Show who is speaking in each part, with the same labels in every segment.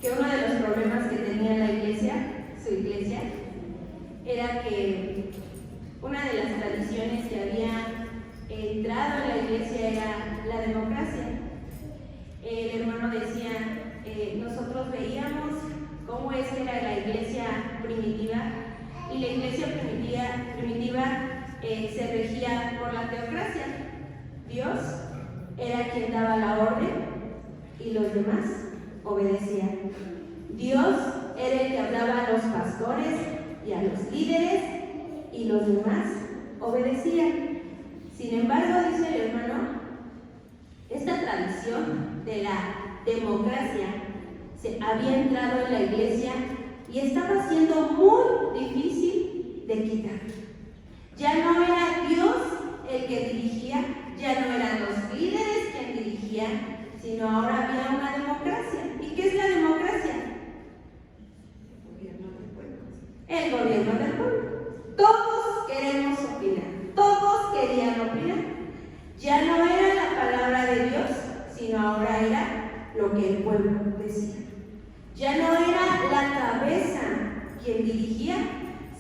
Speaker 1: que uno de los problemas que tenía la iglesia, su iglesia, era que una de las tradiciones que había entrado en la iglesia era la democracia. El hermano decía, nosotros veíamos cómo es que era la iglesia primitiva, y la iglesia primitiva se regía por la teocracia. Dios era quien daba la orden y los demás obedecían. Dios era el que hablaba a los pastores y a los líderes y los demás obedecían. Sin embargo, dice el hermano, esta tradición de la democracia se había entrado en la iglesia y estaba siendo muy difícil de quitar. Ya no era Dios el que dirigía, ya no eran los líderes quienes dirigían, sino ahora había una democracia. ¿Y qué es la democracia? El gobierno del pueblo. Todos queremos opinar, todos querían opinar. Ya no era la palabra de Dios, sino ahora era lo que el pueblo decía. Ya no era la cabeza quien dirigía,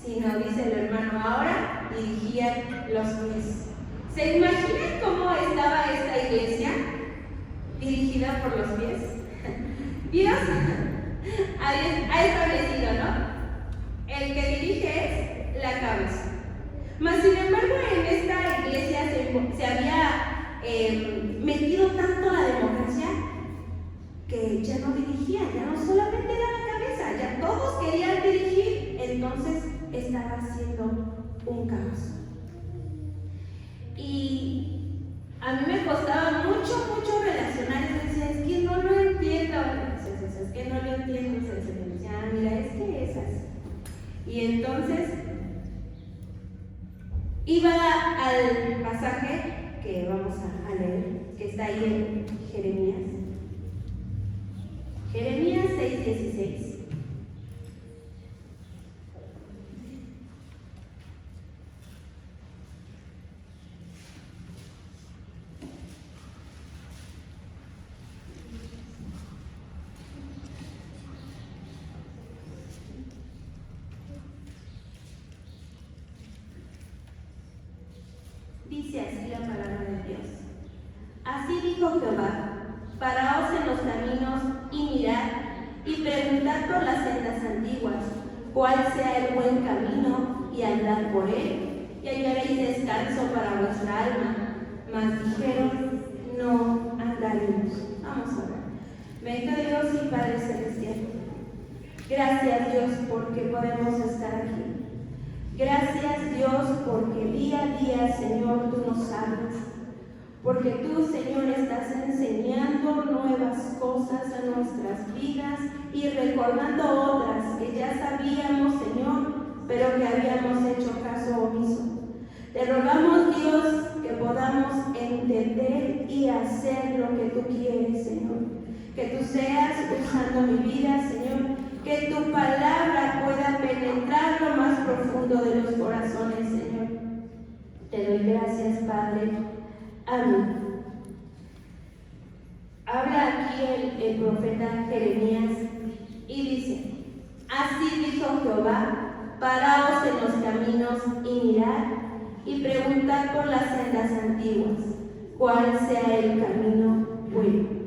Speaker 1: sino, dice el hermano, ahora dirigían los pies. ¿Se imaginan cómo estaba esta iglesia dirigida por los pies? Dios ha establecido, ¿no? El que dirige es la cabeza. Mas, sin embargo, en esta iglesia se había metido tanto la democracia que ya no dirigía, ya no solamente era la cabeza, ya todos querían dirigir, entonces estaba haciendo un caos. Y a mí me costaba mucho relacionar, y decía, es que no lo entiendo, es que no lo entiendo, decía, mira, es que es así. Y entonces iba al pasaje que vamos a leer, que está ahí en Jeremías. Jeremías 6:16. Dice así la palabra de Dios. Así dijo Jehová, paraos en los caminos y mirad, y preguntad por las sendas antiguas, cuál sea el buen camino, y andad por él, y hallaréis descanso para vuestra alma. Mas dijeron, no andaremos. Vamos a orar. Bendito Dios y Padre Celestial, gracias Dios porque podemos estar aquí. Gracias Dios porque día a día, Señor, tú nos hablas. Porque tú, Señor, estás enseñando nuevas cosas a nuestras vidas y recordando otras que ya sabíamos, Señor, pero que habíamos hecho caso omiso. Te rogamos, Dios, que podamos entender y hacer lo que tú quieres, Señor. Que tú seas usando mi vida, Señor. Que tu palabra pueda penetrar lo más profundo de los corazones, Señor. Te doy gracias, Padre. Amén. Habla aquí el profeta Jeremías y dice, así dijo Jehová, paraos en los caminos y mirad, y preguntad por las sendas antiguas, cuál sea el camino bueno.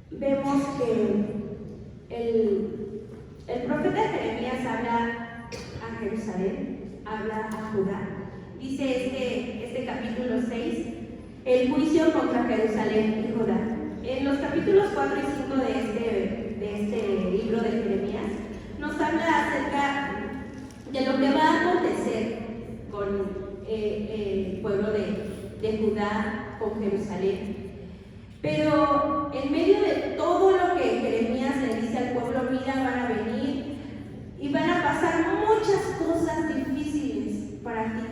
Speaker 1: Vemos que el profeta Jeremías habla a Jerusalén, habla a Judá. Dice este capítulo 6, el juicio contra Jerusalén y Judá. En los capítulos 4 y 5 de este libro de Jeremías, nos habla acerca de lo que va a acontecer con el pueblo de Judá, con Jerusalén. Pero en medio de todo lo que Jeremías le dice al pueblo, mira, van a venir y van a pasar muchas cosas difíciles para ti,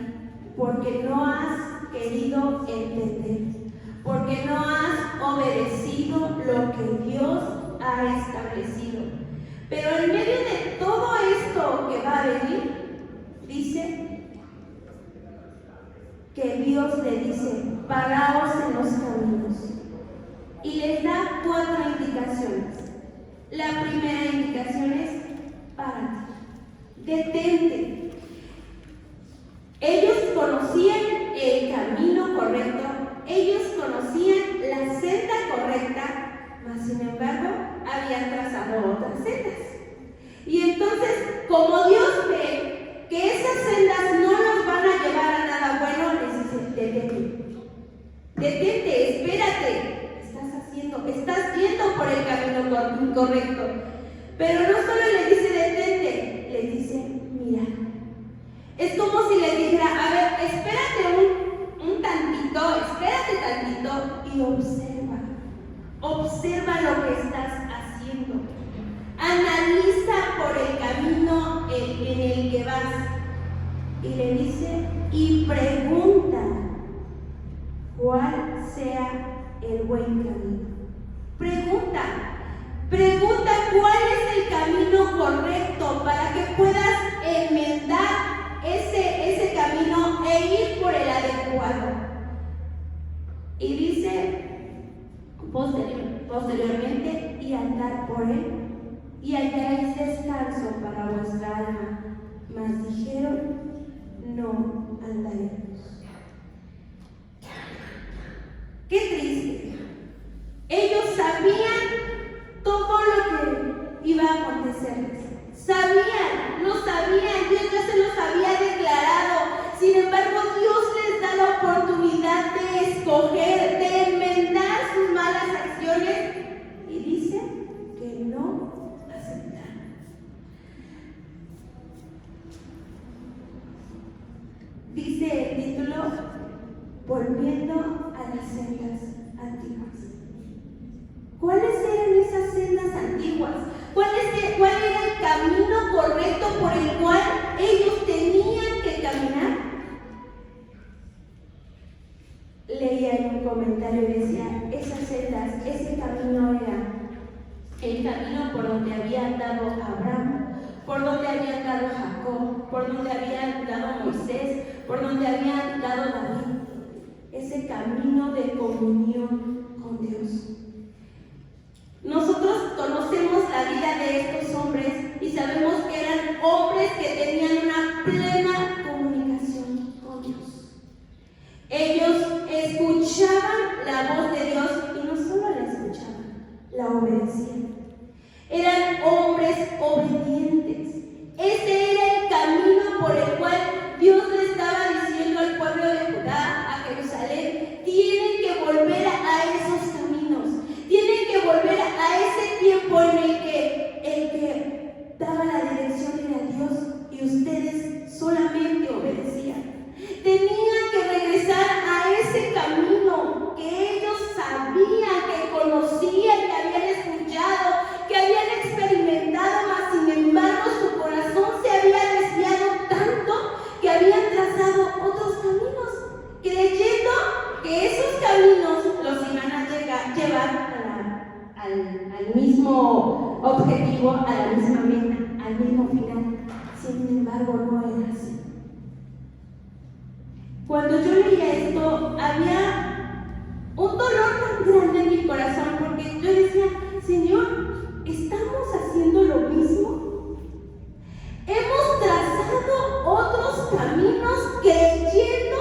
Speaker 1: porque no has querido entender, porque no has obedecido lo que Dios ha establecido. Pero en medio de todo esto que va a venir, dice que Dios le dice: paraos en los caminos. Y les da 4 indicaciones. La primera indicación es: párate, detente. Ellos conocían el camino correcto, ellos conocían la senda correcta, mas sin embargo habían trazado otras sendas. Y entonces, como Dios ve que esas sendas no nos van a llevar a nada bueno, les dice: detente, detente, espérate. Estás yendo por el camino incorrecto. Pero no solo le dice detente, le dice: mira. Es como si le dijera: a ver, espérate un tantito, espérate tantito y observa. Observa lo que estás haciendo. Analiza por el camino en el que vas. Y le dice: y pregunta cuál sea el buen camino. Pregunta cuál es el camino correcto para que puedas enmendar ese camino e ir por el adecuado. Y dice posteriormente: y andar por él, y hallaréis descanso para vuestra alma. Mas dijeron: no andaremos. ¡Qué triste! Ellos sabían todo lo que iba a acontecerles. Lo sabían, Dios ya se los había declarado. Sin embargo, Dios les da la oportunidad de escoger, de enmendar sus malas acciones, y dice que no aceptaron. Dice el título: volviendo a las sendas antiguas. ¿Cuáles eran esas sendas antiguas? ¿Cuál era el camino correcto por el cual ellos tenían que caminar? Leía en un comentario y decía: esas sendas, ese camino era el camino por donde había andado Abraham, por donde había andado Jacob, por donde había andado Moisés, por donde había andado David. Ese camino de comunión con Dios. Nosotros conocemos la vida de estos hombres y sabemos que eran hombres que tenían una plena comunicación con Dios. Ellos escuchaban la voz de Dios y no solo la escuchaban, la obedecían. Eran hombres obedientes. Ese era el camino por el cual Dios le estaba diciendo al pueblo de Judá, a Jerusalén: tienen que volver a esos caminos, tienen que volver a ese tiempo en el que daba la dirección era Dios y ustedes solamente obedecían. Tenían que regresar a ese camino que ellos sabían, que conocían, que habían escuchado, que habían experimentado, mas sin embargo su corazón se había desviado tanto que habían trazado otros caminos, creyendo que esos caminos los iban a llevar al mismo objetivo, a la misma meta, al mismo final. Sin embargo, no era así. Cuando yo leía esto, había un dolor tan grande en mi corazón, porque yo decía: Señor, ¿estamos haciendo lo mismo? Hemos trazado otros caminos creyendo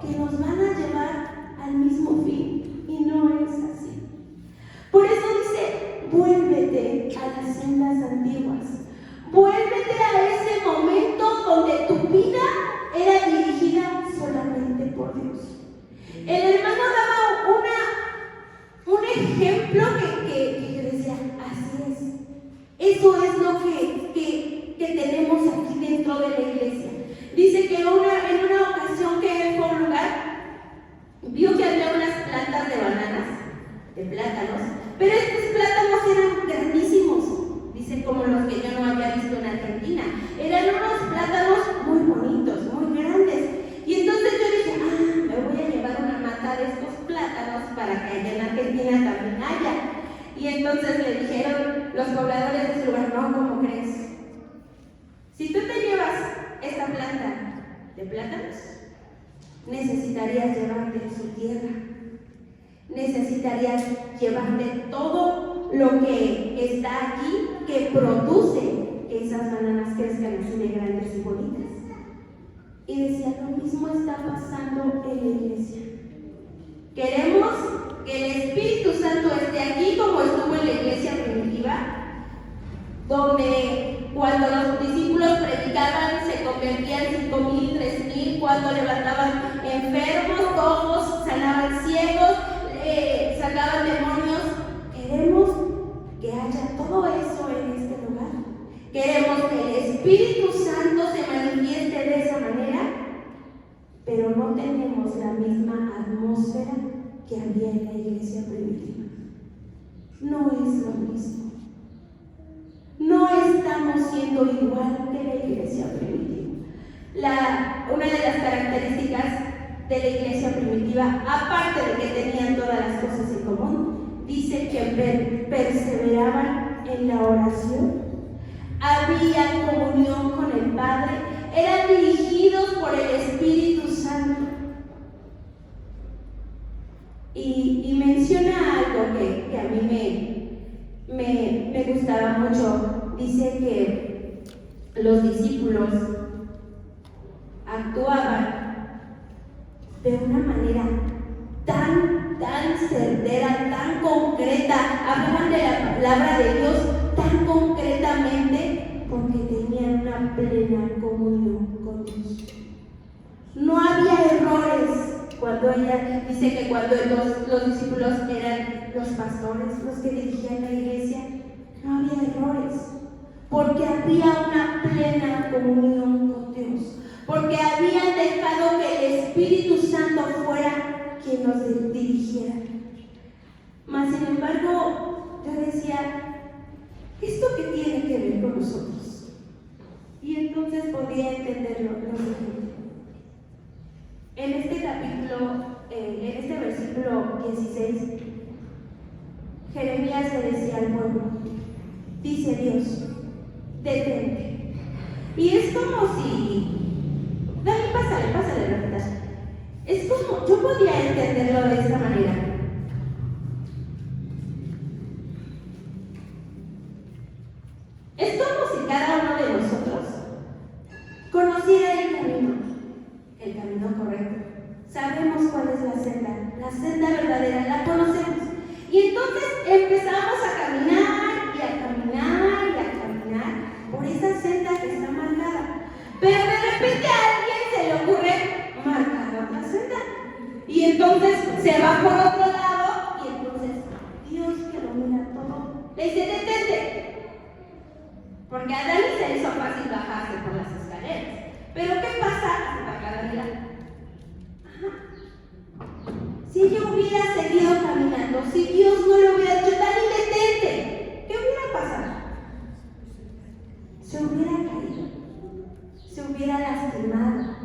Speaker 1: que nos van a llevar al mismo fin, y no es así. Por eso dice: vuélvete a las sendas antiguas. Vuélvete a ese momento donde tu vida era dirigida solamente por Dios. El hermano daba un ejemplo que yo decía: así es. Eso es lo que tenemos aquí dentro de la iglesia. Dice que en una ocasión que él fue a un lugar, vio que había unas plantas de bananas, de plátanos, pero estos plátanos eran grandísimos. Dice, como los que yo no había visto en Argentina. Eran unos plátanos muy bonitos, muy grandes. Y entonces yo dije: me voy a llevar una mata de estos plátanos para que allá en Argentina también haya. Y entonces le dijeron los pobladores de ese lugar: no, ¿cómo crees? Si tú te llevas esta planta de plátanos, necesitarías llevarte su tierra, necesitarías llevarte todo lo que está aquí, que produce que esas bananas crezcan así de grandes y bonitas. Y decía, lo mismo está pasando en la iglesia. Queremos que el Espíritu Santo esté aquí como estuvo en la iglesia primitiva, donde cuando los discípulos predicaban se convertían 5,000, 3,000, cuando levantaban enfermos, cojos, sanaban ciegos, sacaban demonios. Queremos que haya todo eso en este lugar. Queremos que el Espíritu Santo se manifieste de esa manera, pero no tenemos la misma atmósfera que había en la iglesia primitiva. No es lo mismo. No estamos siendo igual que la iglesia primitiva. Una de las características de la iglesia primitiva, aparte de que tenían todas las cosas en común, dice que perseveraban en la oración, había comunión con el Padre, eran dirigidos por el Espíritu Santo. Y menciona algo que a mí me gustaba mucho. Dice que los discípulos actuaban de una manera tan certera, tan concreta, hablaban de la palabra de Dios tan concretamente porque tenían una plena comunión con Dios. No había errores. Cuando ella dice que cuando los discípulos eran los pastores, los que dirigían la iglesia, no había errores, porque había una plena comunión con Dios, porque habían dejado que el Espíritu Santo fuera quien nos dirigiera. Mas sin embargo, yo decía, ¿esto qué tiene que ver con nosotros? Y entonces podía entenderlo lo siguiente. En este capítulo, en este versículo 16, Jeremías le decía al pueblo, dice Dios, detente. Y es como si, dale, pásale, Rafita. Es como, yo podía entenderlo de esta manera. Es como si cada uno de nosotros conociera el camino correcto. Sabemos cuál es la senda verdadera, la conocemos. Y entonces empezamos a caminar por esa senda que está marcada. Pero de repente a alguien se le ocurre marcar otra senda. Y entonces se va por otro lado y entonces Dios, que lo mira todo, le dice, detente. Porque a Dani se le hizo fácil bajarse por las escaleras. Pero ¿qué pasa? Si ella hubiera seguido caminando, si Dios no le hubiera dicho, Dani, detente, ¿qué hubiera pasado? Se hubiera caído, se hubiera lastimado.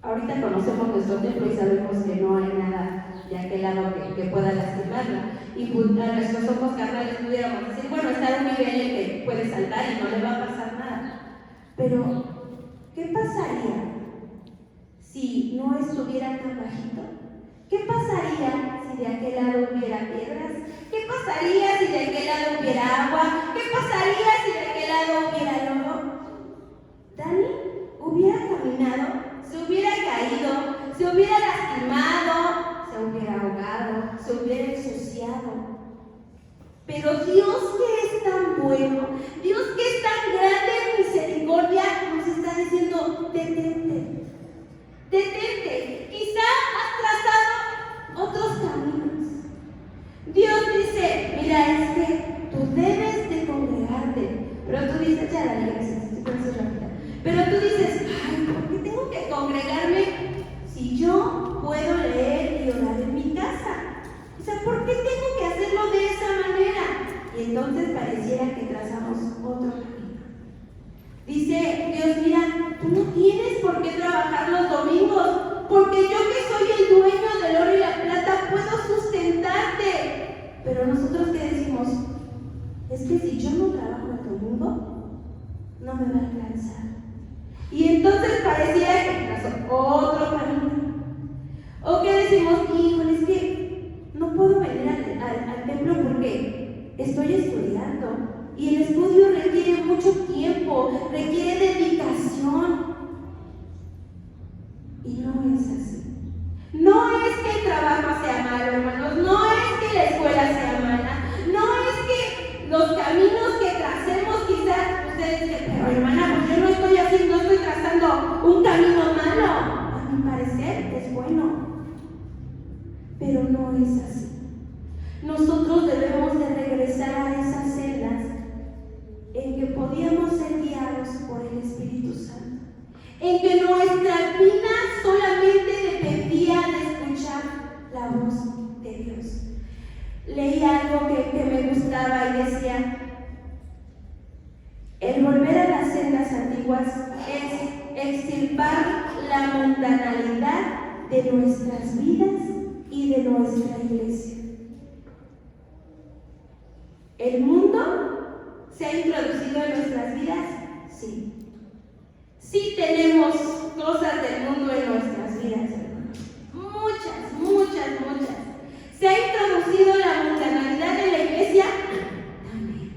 Speaker 1: Ahorita conocemos nuestro templo y sabemos que no hay nada de aquel lado que pueda lastimarla. Y a nuestros ojos carnales pudiéramos decir, bueno, está en un nivel en que puede saltar y no le va a pasar nada. Pero, ¿qué pasaría si no estuviera tan bajito? ¿Qué pasaría si de aquel lado hubiera piedras? ¿Qué pasaría si de aquel lado hubiera agua? ¿Qué pasaría si de aquel lado hubiera lodo? Dani hubiera caminado, se hubiera caído, se hubiera lastimado, se hubiera ahogado, se hubiera ensuciado. Pero Dios, que es tan bueno, Dios, que es tan grande en misericordia, nos está diciendo, detente. Detente, quizá has trazado otros caminos. Dios dice, mira, es que tú debes de congregarte. Pero tú dices, ya la gracias, pero tú dices, ay, ¿por qué tengo que congregarme si yo puedo leer y orar en mi casa? O sea, ¿por qué tengo que hacerlo de esa manera? Y entonces pareciera que trazamos otro camino. Dice Dios, mira, tú no tienes por qué trabajar los domingos, porque yo, que soy el dueño del oro y la plata, puedo sustentarte. Pero nosotros, ¿qué decimos? Es que si yo no trabajo el domingo, no me va a alcanzar. Y entonces pareciera que otro camino. O que decimos, híjole, es que no puedo venir al templo porque estoy estudiando. Y el estudio requiere mucho tiempo, requiere dedicación. Y no es así. No es que el trabajo sea malo, hermanos. No es que la escuela sea mala. No es que los caminos que tracemos, quizás ustedes dicen, pero hermana, pues yo no estoy trazando un camino malo. A mi parecer es bueno. Pero no es así. Nosotros debemos de regresar a esas sendas en que podíamos ser guiados por el Espíritu Santo, en que nuestra vida solamente dependía de escuchar la voz de Dios. Leí algo que me gustaba y decía: el volver a las sendas antiguas es extirpar la mundanalidad de nuestras vidas y de nuestra iglesia. ¿El mundo se ha introducido en nuestras vidas? Sí. Sí tenemos cosas del mundo en nuestras vidas, hermanos. Muchas. ¿Se ha introducido la mundanalidad en la iglesia? También.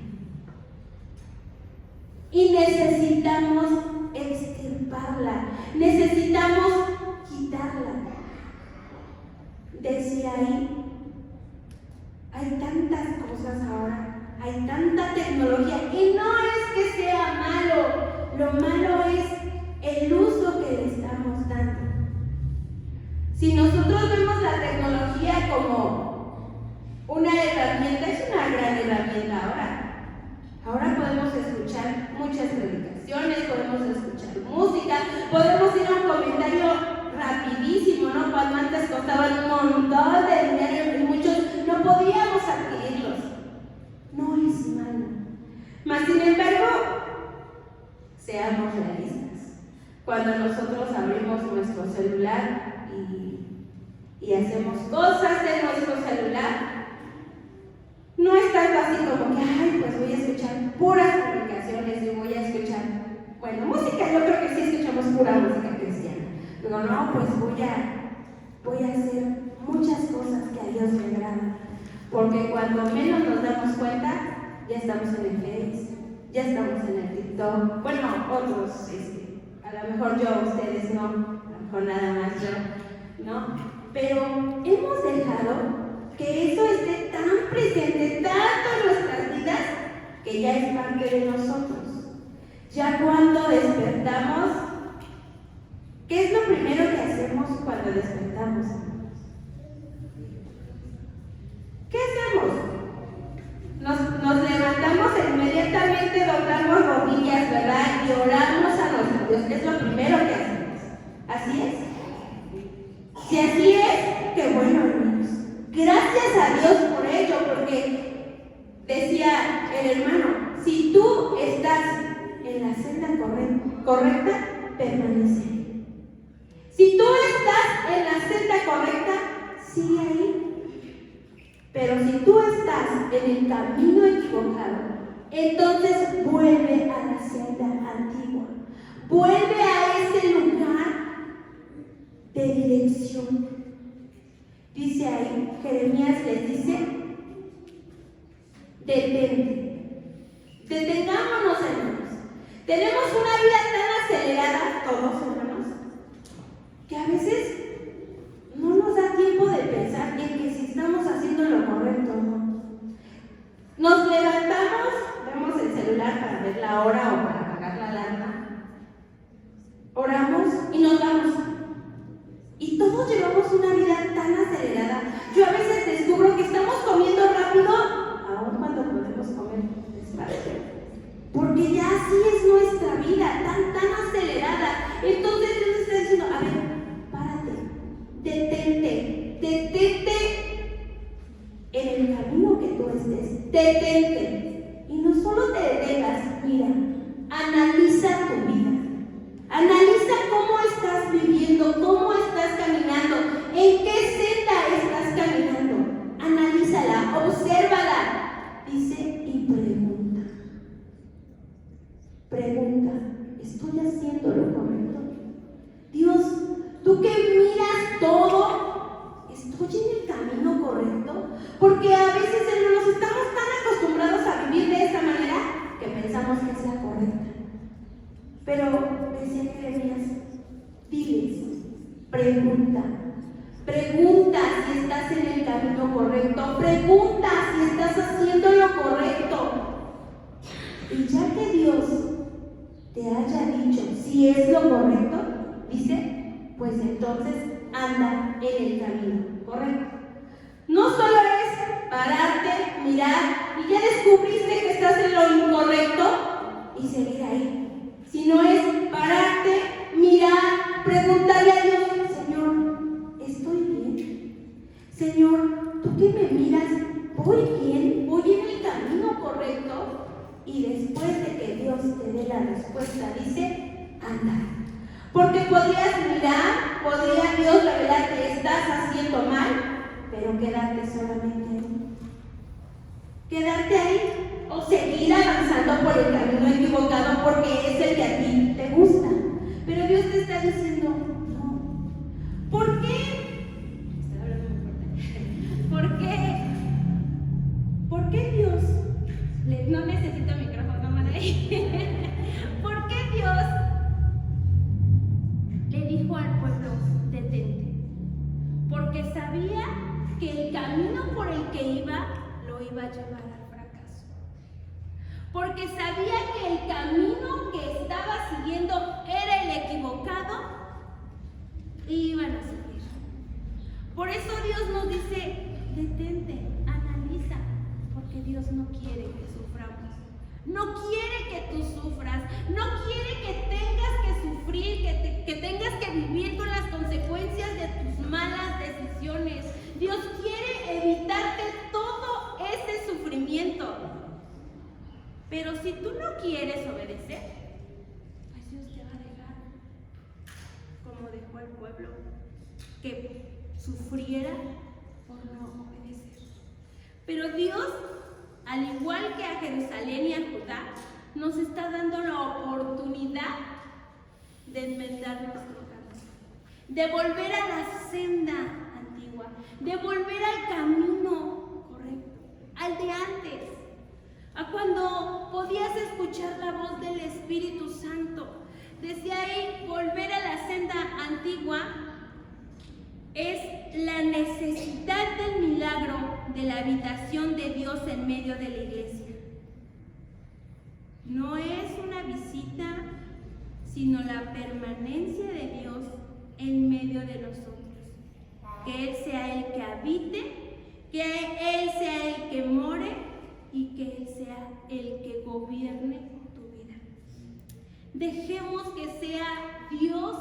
Speaker 1: Y necesitamos extirparla, necesitamos quitarla. Decía ahí, hay tantas cosas ahora, hay tanta tecnología, y no es que sea malo, lo malo es el uso que le estamos dando. Si nosotros vemos la tecnología como una herramienta, es una gran herramienta ahora. Ahora podemos escuchar muchas predicaciones, podemos escuchar música, podemos ir a un comentario rapidísimo, ¿no? Cuando antes costaban un montón de dinero y muchos no podíamos adquirirlos. No es malo. Mas sin embargo, seamos realistas. Cuando nosotros abrimos nuestro celular y hacemos cosas de nuestro celular, no es tanto así como que, ay, pues voy a escuchar puras predicaciones y voy a escuchar, bueno, música, yo creo que sí escuchamos pura música cristiana. Pero no, pues voy a hacer muchas cosas que a Dios le agradan. Porque cuando menos nos damos cuenta, ya estamos en el Face, ya estamos en el TikTok. Bueno, otros, a lo mejor yo, ustedes no, a lo mejor nada más yo, ¿no? Pero hemos dejado que eso esté tan presente, tanto en nuestras vidas, que ya es parte de nosotros. Ya cuando despertamos, ¿qué es lo primero que hacemos cuando despertamos? ¿Qué hacemos? Nos levantamos e inmediatamente, doblamos rodillas, ¿verdad? Y oramos a nuestro Dios. Es lo primero que hacemos. ¿Así es? Si así es, qué bueno, hermanos. Gracias a Dios por ello, porque decía el hermano, si tú estás en la senda correcta, permanece. Si tú estás en la senda correcta, sigue ahí. Pero si tú estás en el camino equivocado, entonces vuelve a la senda antigua. Vuelve a ese lugar de dirección. Dice ahí, Jeremías les dice, detente. Detengámonos, hermanos. Tenemos una vida tan acelerada, todos, hermanos, que a veces no nos da tiempo de pensar en que si estamos haciendo lo correcto o no. Nos levantamos, vemos el celular para ver la hora o para apagar la alarma, oramos y nos vamos. Y todos llevamos una vida tan acelerada. Yo a veces descubro que estamos comiendo rápido, aun cuando podemos comer despacio. Porque ya así es nuestra vida, tan acelerada. Entonces Dios está diciendo, a ver, párate, detente en el camino que tú estés, detente. Y no solo te detengas, mira, analiza tu vida. Analiza cómo estás viviendo, cómo estás caminando, en qué senda estás caminando. Analízala, obsérvala. Dice, y pregunta. Pregunta, ¿estoy haciendo lo correcto? Dios pregunta. Pregunta si estás en el camino correcto. Pregunta si estás haciendo lo correcto. Y ya que Dios te haya dicho si es lo correcto, dice, pues entonces anda en el camino correcto. No solo es pararte, mirar y ya descubriste que estás en lo incorrecto y seguir ahí, sino es pararte, mirar, preguntarle a Dios, Señor, ¿estoy bien? Señor, ¿tú que me miras? ¿Voy bien? ¿Voy en el camino correcto? Y después de que Dios te dé la respuesta, dice, anda. Porque podrías mirar, podría Dios revelar que estás haciendo mal, pero quedarte solamente ahí. Quedarte ahí o seguir avanzando por el camino equivocado porque es el que a ti te gusta. Pero Dios te está diciendo, no. ¿Por qué? Estoy hablando muy fuerte. ¿Por qué Dios? No necesito micrófono, madre. ¿Por qué Dios le dijo al pueblo, detente? Porque sabía que el camino por el que iba, lo iba a llevar al fracaso. Porque sabía que el camino que estaba siguiendo era el equivocado y iban a sufrir. Por eso Dios nos dice, detente, analiza, porque Dios no quiere que suframos. No quiere que tú sufras, no quiere que tengas que sufrir, que tengas que vivir con las consecuencias de tus malas decisiones. Dios quiere evitarte todo ese sufrimiento. Pero si tú no quieres obedecer, pues Dios te va a dejar, como dejó al pueblo, que sufriera por no obedecer. Pero Dios, al igual que a Jerusalén y a Judá, nos está dando la oportunidad de enmendar nuestro camino, de volver a la senda antigua, de volver al camino correcto, al de antes, a cuando podías escuchar la voz del Espíritu Santo. Desde ahí, volver a la senda antigua es la necesidad del milagro de la habitación de Dios en medio de la iglesia. No es una visita, sino la permanencia de Dios en medio de nosotros. Que Él sea el que habite, que Él sea el que more y que Él sea el que gobierne tu vida. Dejemos que sea Dios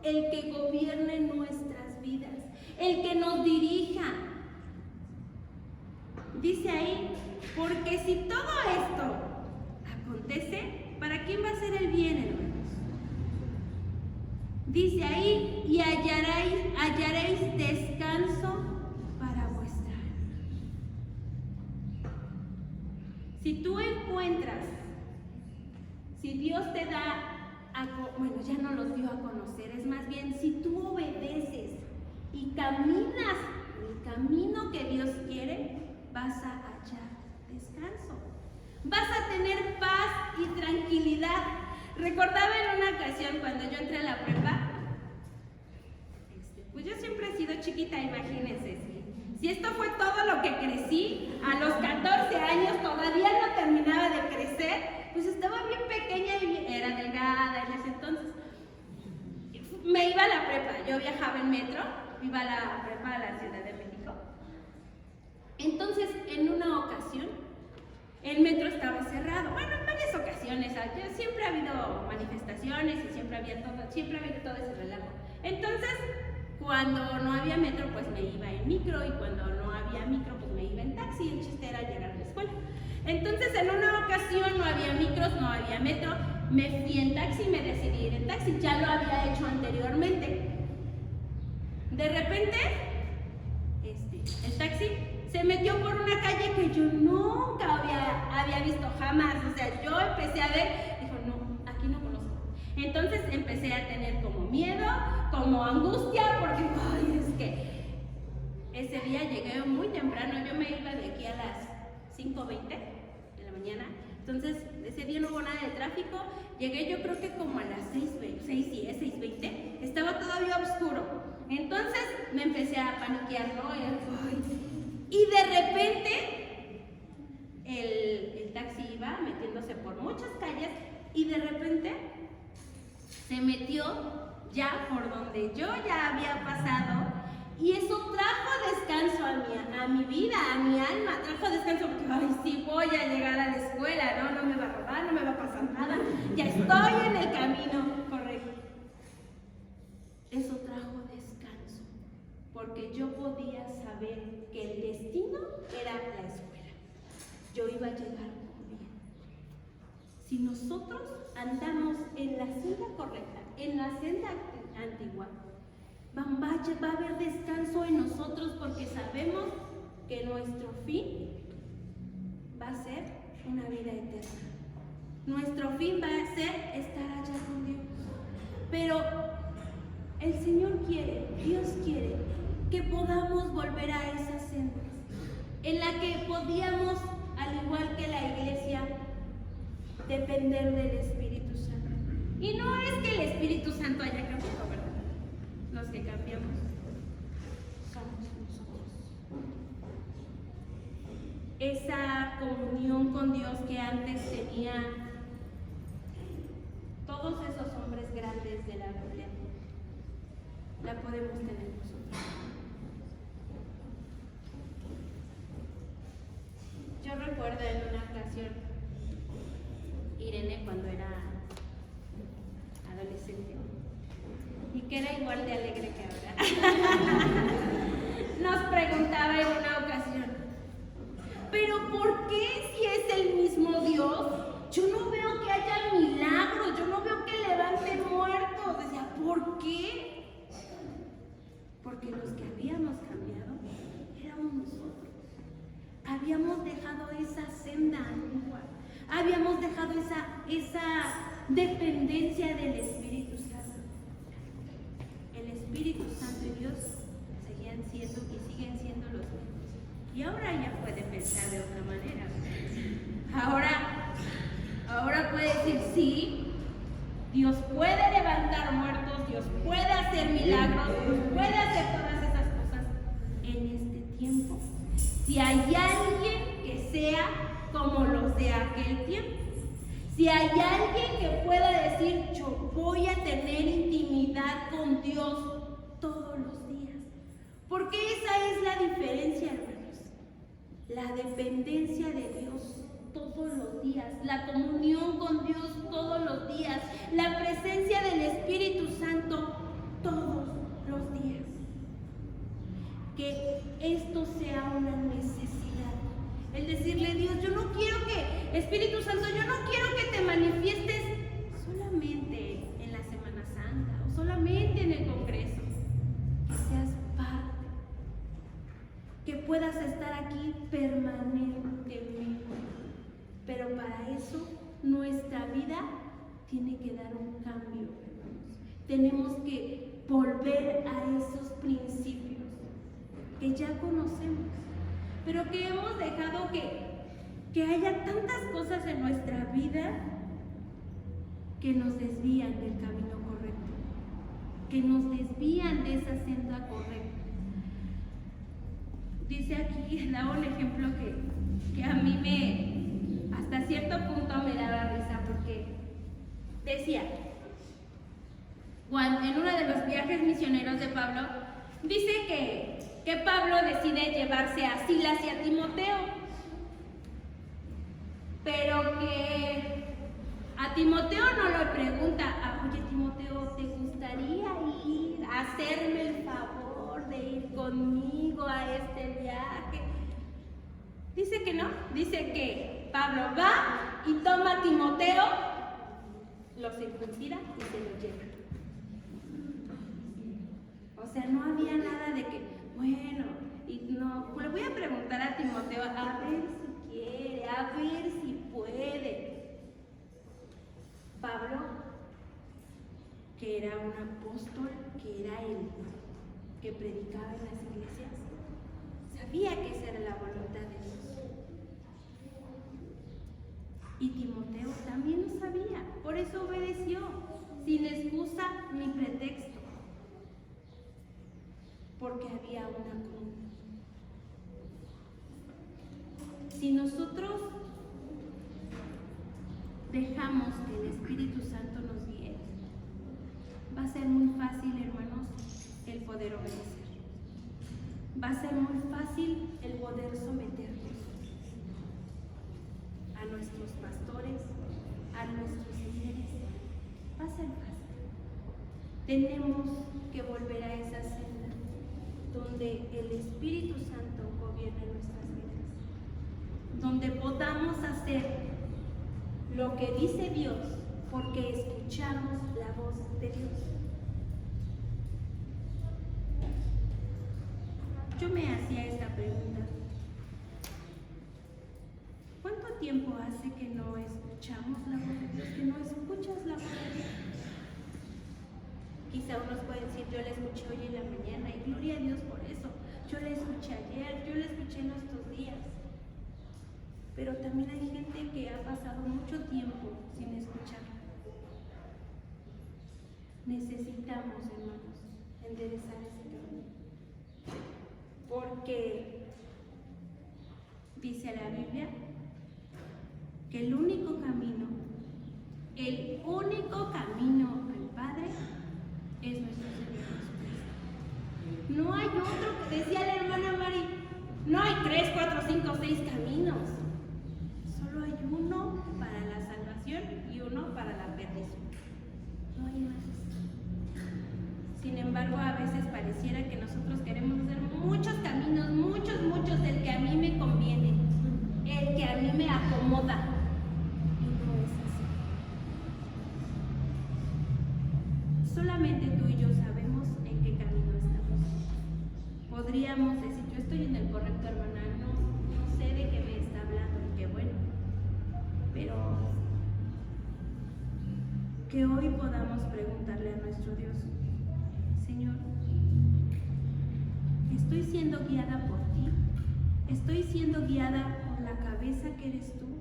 Speaker 1: el que gobierne nuestras vidas, el que nos dirija. Dice ahí, porque si todo esto acontece, ¿para quién va a ser el bien, hermanos? Dice ahí, y hallaréis descanso para vuestra alma. Si tú encuentras, si Dios te da, bueno, ya no los dio a conocer, es más bien, si tú obedeces y caminas el camino que Dios quiere, vas a hallar descanso. Vas a tener paz y tranquilidad. Recordaba en una ocasión cuando yo entré a la prepa, pues yo siempre he sido chiquita, imagínense. Si esto fue todo lo que crecí, a los 14 años todavía no terminaba de crecer, pues estaba bien pequeña y era delgada en ese entonces. Me iba a la prepa, yo viajaba en metro, iba a la prepa a la Ciudad de México. Entonces, en una ocasión, el metro estaba cerrado. Bueno, en varias ocasiones, siempre ha habido manifestaciones y siempre ha habido todo ese relajo. Entonces, cuando no había metro, pues me iba en micro, y cuando no había micro, pues me iba en taxi. El chiste era llegar a la escuela. Entonces, en una ocasión no había micros, no había metro, me fui en taxi y me decidí ir en taxi. Ya lo había hecho anteriormente. De repente, el taxi se metió por una calle que yo nunca había visto jamás. O sea, yo empecé a ver, dijo, no, aquí no conozco. Entonces empecé a tener como miedo, como angustia, porque ay, es que ese día llegué muy temprano. Yo me iba de aquí a las 5:20 de la mañana. Entonces ese día no hubo nada de tráfico. Llegué yo creo que como a las 6:10, 6:20. Estaba todavía oscuro.
Speaker 2: paniquear, ¿no? Y de repente el taxi iba metiéndose por muchas calles y de repente se metió ya por donde yo ya había pasado, y eso trajo descanso a mi vida, a mi alma, trajo descanso porque, ay, sí voy a llegar a la escuela, no me va a robar, no me va a pasar nada, ya estoy en el camino correcto. Eso trajo descanso, porque yo podía saber que el destino era la escuela, yo iba a llegar muy bien. Si nosotros andamos en la senda correcta, en la senda antigua, va a haber descanso en nosotros, porque sabemos que nuestro fin va a ser una vida eterna. Nuestro fin va a ser estar allá con Dios. Pero el Señor quiere, Dios quiere que podamos volver a esas sendas en la que podíamos, al igual que la iglesia, depender del Espíritu Santo. Y no es que el Espíritu Santo haya cambiado, ¿verdad? Los que cambiamos somos nosotros. Esa comunión con Dios que antes tenían todos esos hombres grandes de la Biblia, la podemos tener nosotros. Yo recuerdo en una ocasión, Irene, cuando era adolescente, y que era igual de alegre que ahora, nos preguntaba en una ocasión, ¿pero por qué si es el mismo Dios? Yo no veo que haya milagros, yo no veo que levante muertos. Decía, ¿por qué? Porque los que habíamos cambiado éramos nosotros. Habíamos dejado esa senda antigua, habíamos dejado esa dependencia del Espíritu Santo. El Espíritu Santo y Dios seguían siendo y siguen siendo los mismos. Y ahora ya puede pensar de otra manera. Ahora puede decir, sí, Dios puede levantar muertos, Dios puede hacer milagros, Dios puede hacer todas esas cosas en este tiempo. Si hay alguien que sea como los de aquel tiempo, si hay alguien que pueda decir, yo voy a tener intimidad con Dios todos los días. Porque esa es la diferencia, hermanos. La dependencia de Dios todos los días, la comunión con Dios todos los días, la presencia del Espíritu Santo todos los días. Que esto sea una necesidad. El decirle, Dios, yo no quiero que, Espíritu Santo, yo no quiero que te manifiestes solamente en la Semana Santa o solamente en el Congreso. Que seas parte, que puedas estar aquí permanentemente. Pero para eso nuestra vida tiene que dar un cambio, hermanos. Tenemos que volver a esos principios que ya conocemos, pero que hemos dejado que haya tantas cosas en nuestra vida que nos desvían del camino correcto, que nos desvían de esa senda correcta. Dice aquí, da un ejemplo que a mí hasta cierto punto me daba risa, porque decía, en uno de los viajes misioneros de Pablo, dice que Pablo decide llevarse a Silas y a Timoteo, pero que a Timoteo no le pregunta, oye Timoteo, ¿te gustaría ir a hacerme el favor de ir conmigo a este viaje? Dice que no, dice que Pablo va y toma a Timoteo, lo circuncida y se lo lleva. O sea, no había nada de que, bueno, y no, le voy a preguntar a Timoteo a ver si quiere, a ver si puede. Pablo, que era un apóstol, que era el que predicaba en las iglesias, sabía que esa era la voluntad de Dios. Y Timoteo también lo sabía, por eso obedeció, sin excusa ni pretexto. porque había una columna. Si nosotros dejamos que el Espíritu Santo nos guíe, va a ser muy fácil, hermanos, el poder obedecer. Va a ser muy fácil el poder someternos a nuestros pastores, a nuestros líderes. Va a ser fácil. Tenemos que volver a esa senda donde el Espíritu Santo gobierne nuestras vidas, donde podamos hacer lo que dice Dios porque escuchamos la voz de Dios. Yo me hacía esta pregunta: ¿cuánto tiempo hace que no escuchamos la voz de Dios, que no escuchas la voz de Dios? Quizá unos pueden decir, yo la escuché hoy en la mañana y gloria a Dios por eso. Yo la escuché ayer, yo la escuché en estos días. Pero también hay gente que ha pasado mucho tiempo sin escucharla. Necesitamos, hermanos, enderezar ese camino. Porque dice la Biblia que el único camino al Padre es nuestro Señor Jesucristo. No hay otro, decía la hermana Mari, no hay 3, 4, 5, 6 caminos. Solo hay uno para la salvación y uno para la perdición. No hay más. Sin embargo, a veces pareciera que nosotros queremos hacer muchos caminos, muchos, el que a mí me conviene, el que a mí me acomoda. Y no es así. Solamente tú y yo sabemos en qué camino estamos. Podríamos decir, yo estoy en el correcto, hermana, no sé de qué me está hablando, y qué bueno. Pero que hoy podamos preguntarle a nuestro Dios: Señor, ¿estoy siendo guiada por ti? ¿Estoy siendo guiada por la cabeza que eres tú?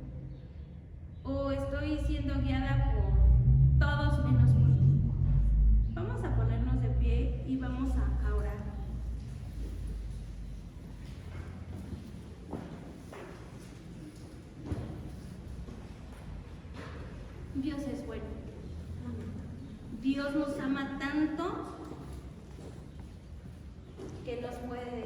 Speaker 2: ¿O estoy siendo guiada por todos menos por ti? Vamos a ponernos de pie y vamos a orar. Dios es bueno. Dios nos ama tanto que nos puede decir: